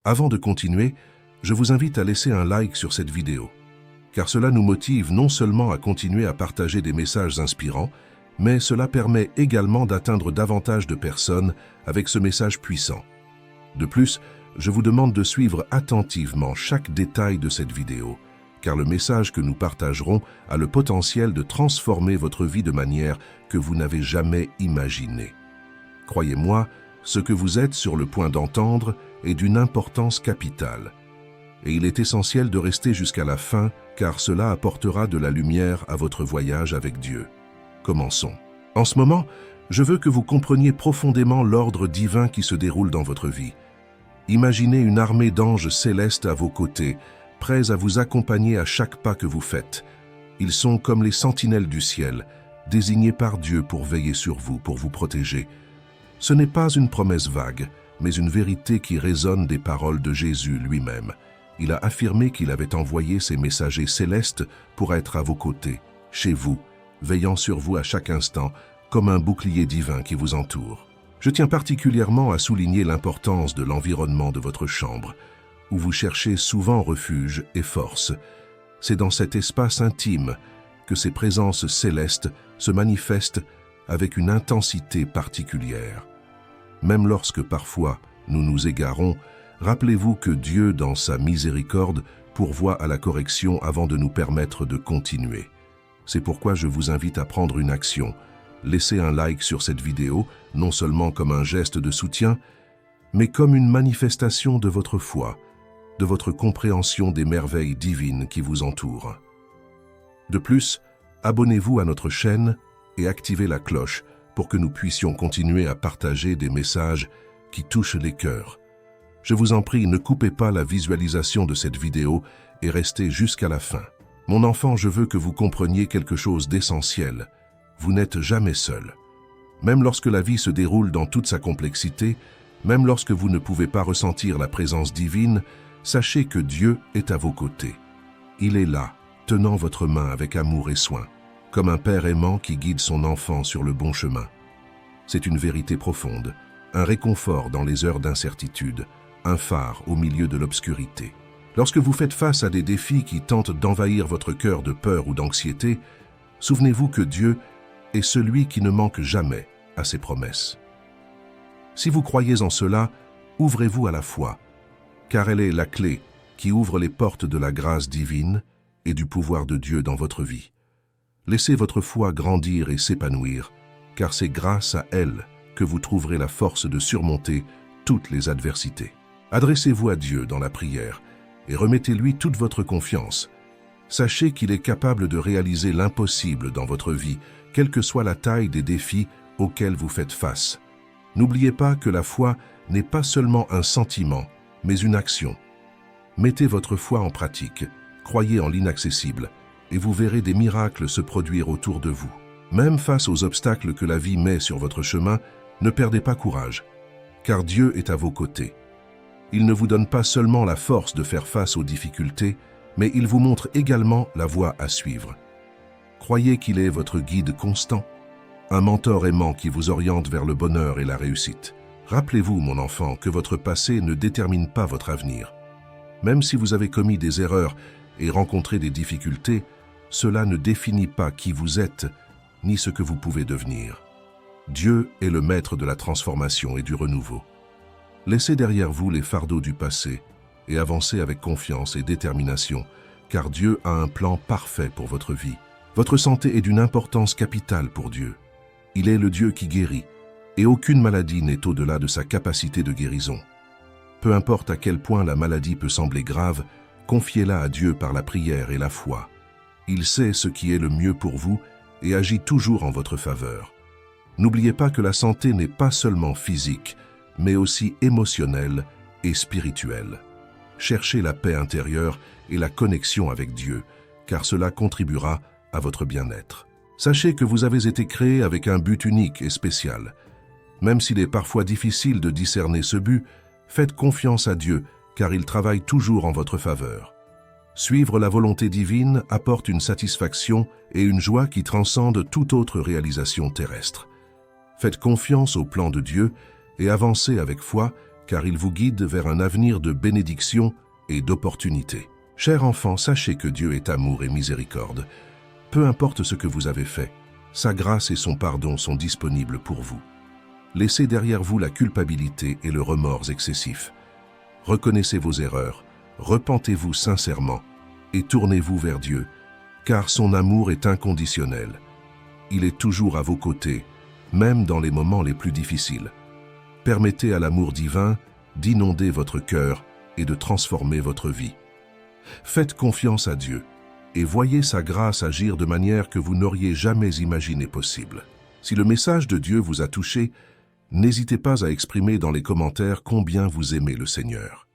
Avant de continuer, je vous invite à laisser un like sur cette vidéo, car cela nous motive non seulement à continuer à partager des messages inspirants, mais cela permet également d'atteindre davantage de personnes avec ce message puissant. De plus, je vous demande de suivre attentivement chaque détail de cette vidéo, car le message que nous partagerons a le potentiel de transformer votre vie de manière que vous n'avez jamais imaginée. Croyez-moi, ce que vous êtes sur le point d'entendre est d'une importance capitale. Et il est essentiel de rester jusqu'à la fin, car cela apportera de la lumière à votre voyage avec Dieu. Commençons. En ce moment, je veux que vous compreniez profondément l'ordre divin qui se déroule dans votre vie. Imaginez une armée d'anges célestes à vos côtés, prêts à vous accompagner à chaque pas que vous faites. Ils sont comme les sentinelles du ciel, désignés par Dieu pour veiller sur vous, pour vous protéger. Ce n'est pas une promesse vague, mais une vérité qui résonne des paroles de Jésus lui-même. Il a affirmé qu'il avait envoyé ses messagers célestes pour être à vos côtés, chez vous, veillant sur vous à chaque instant, comme un bouclier divin qui vous entoure. Je tiens particulièrement à souligner l'importance de l'environnement de votre chambre, où vous cherchez souvent refuge et force. C'est dans cet espace intime que ces présences célestes se manifestent avec une intensité particulière. Même lorsque parfois nous nous égarons, rappelez-vous que Dieu, dans sa miséricorde, pourvoit à la correction avant de nous permettre de continuer. C'est pourquoi je vous invite à prendre une action. Laissez un like sur cette vidéo, non seulement comme un geste de soutien, mais comme une manifestation de votre foi, de votre compréhension des merveilles divines qui vous entourent. De plus, abonnez-vous à notre chaîne et activez la cloche pour que nous puissions continuer à partager des messages qui touchent les cœurs. Je vous en prie, ne coupez pas la visualisation de cette vidéo et restez jusqu'à la fin. Mon enfant, je veux que vous compreniez quelque chose d'essentiel. Vous n'êtes jamais seul. Même lorsque la vie se déroule dans toute sa complexité, même lorsque vous ne pouvez pas ressentir la présence divine, sachez que Dieu est à vos côtés. Il est là, tenant votre main avec amour et soin, comme un père aimant qui guide son enfant sur le bon chemin. C'est une vérité profonde, un réconfort dans les heures d'incertitude, un phare au milieu de l'obscurité. Lorsque vous faites face à des défis qui tentent d'envahir votre cœur de peur ou d'anxiété, souvenez-vous que Dieu est celui qui ne manque jamais à ses promesses. Si vous croyez en cela, ouvrez-vous à la foi, car elle est la clé qui ouvre les portes de la grâce divine et du pouvoir de Dieu dans votre vie. Laissez votre foi grandir et s'épanouir, car c'est grâce à elle que vous trouverez la force de surmonter toutes les adversités. Adressez-vous à Dieu dans la prière et remettez-lui toute votre confiance. Sachez qu'il est capable de réaliser l'impossible dans votre vie, quelle que soit la taille des défis auxquels vous faites face. N'oubliez pas que la foi n'est pas seulement un sentiment, mais une action. Mettez votre foi en pratique, croyez en l'inaccessible, et vous verrez des miracles se produire autour de vous. Même face aux obstacles que la vie met sur votre chemin, ne perdez pas courage, car Dieu est à vos côtés. Il ne vous donne pas seulement la force de faire face aux difficultés, mais il vous montre également la voie à suivre. Croyez qu'il est votre guide constant, un mentor aimant qui vous oriente vers le bonheur et la réussite. Rappelez-vous, mon enfant, que votre passé ne détermine pas votre avenir. Même si vous avez commis des erreurs et rencontré des difficultés, cela ne définit pas qui vous êtes, ni ce que vous pouvez devenir. Dieu est le maître de la transformation et du renouveau. Laissez derrière vous les fardeaux du passé et avancez avec confiance et détermination, car Dieu a un plan parfait pour votre vie. Votre santé est d'une importance capitale pour Dieu. Il est le Dieu qui guérit, et aucune maladie n'est au-delà de sa capacité de guérison. Peu importe à quel point la maladie peut sembler grave, confiez-la à Dieu par la prière et la foi. Il sait ce qui est le mieux pour vous et agit toujours en votre faveur. N'oubliez pas que la santé n'est pas seulement physique, mais aussi émotionnelle et spirituelle. Cherchez la paix intérieure et la connexion avec Dieu, car cela contribuera à votre bien-être. Sachez que vous avez été créé avec un but unique et spécial. Même s'il est parfois difficile de discerner ce but, faites confiance à Dieu, car il travaille toujours en votre faveur. Suivre la volonté divine apporte une satisfaction et une joie qui transcendent toute autre réalisation terrestre. Faites confiance au plan de Dieu et avancez avec foi, car il vous guide vers un avenir de bénédiction et d'opportunité. Chers enfants, sachez que Dieu est amour et miséricorde. Peu importe ce que vous avez fait, sa grâce et son pardon sont disponibles pour vous. Laissez derrière vous la culpabilité et le remords excessif. Reconnaissez vos erreurs, repentez-vous sincèrement et tournez-vous vers Dieu, car son amour est inconditionnel. Il est toujours à vos côtés, même dans les moments les plus difficiles. Permettez à l'amour divin d'inonder votre cœur et de transformer votre vie. Faites confiance à Dieu et voyez sa grâce agir de manière que vous n'auriez jamais imaginé possible. Si le message de Dieu vous a touché, n'hésitez pas à exprimer dans les commentaires combien vous aimez le Seigneur.